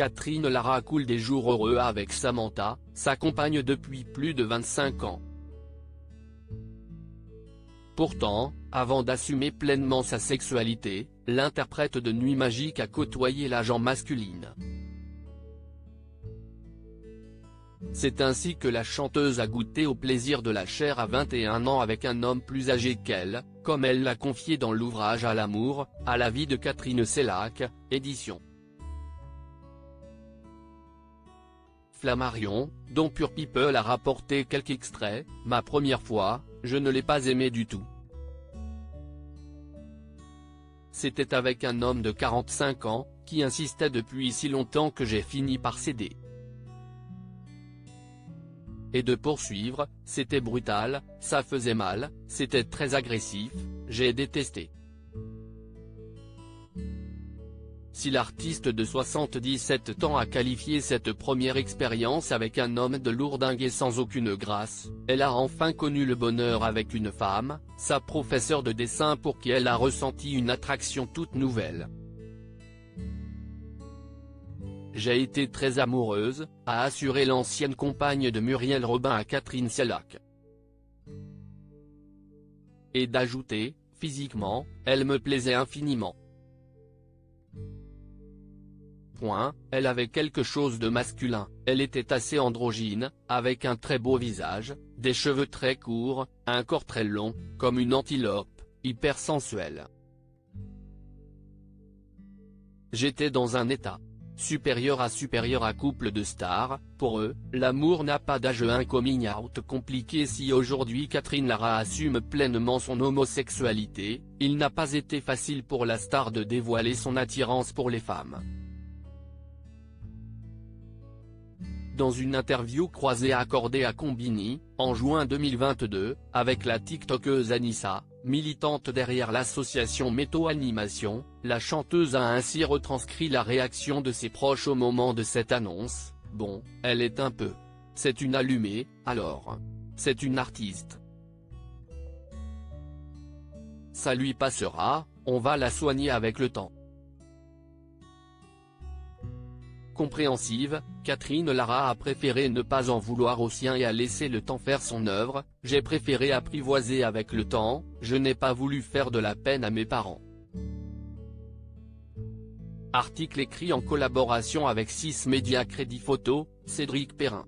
Catherine Lara coule des jours heureux avec Samantha, sa compagne depuis plus de 25 ans. Pourtant, avant d'assumer pleinement sa sexualité, l'interprète de Nuit Magique a côtoyé la gent masculine. C'est ainsi que la chanteuse a goûté au plaisir de la chair à 21 ans avec un homme plus âgé qu'elle, comme elle l'a confié dans l'ouvrage À l'amour, à la vie de Catherine Sellac, édition Flammarion, dont Pure People a rapporté quelques extraits. Ma première fois, je ne l'ai pas aimé du tout. C'était avec un homme de 45 ans, qui insistait depuis si longtemps que j'ai fini par céder. Et de poursuivre, c'était brutal, ça faisait mal, c'était très agressif, j'ai détesté. Si l'artiste de 77 ans a qualifié cette première expérience avec un homme de lourdingue et sans aucune grâce, elle a enfin connu le bonheur avec une femme, sa professeure de dessin pour qui elle a ressenti une attraction toute nouvelle. J'ai été très amoureuse, a assuré l'ancienne compagne de Muriel Robin à Catherine Sellac. Et d'ajouter, physiquement, elle me plaisait infiniment. Elle avait quelque chose de masculin, elle était assez androgyne, avec un très beau visage, des cheveux très courts, un corps très long, comme une antilope, hyper sensuel. J'étais dans un état supérieur à couple de stars. Pour eux, l'amour n'a pas d'âge. Un coming out compliqué. Si aujourd'hui Catherine Lara assume pleinement son homosexualité, il n'a pas été facile pour la star de dévoiler son attirance pour les femmes. Dans une interview croisée accordée à Combini, en juin 2022, avec la tiktokeuse Anissa, militante derrière l'association Méto Animation, la chanteuse a ainsi retranscrit la réaction de ses proches au moment de cette annonce. Bon, elle est un peu. C'est une allumée, alors. C'est une artiste. Ça lui passera, on va la soigner avec le temps. Compréhensive, Catherine Lara a préféré ne pas en vouloir aux siens et a laissé le temps faire son œuvre. J'ai préféré apprivoiser avec le temps, je n'ai pas voulu faire de la peine à mes parents. Article écrit en collaboration avec 6 Médias Crédit Photo, Cédric Perrin.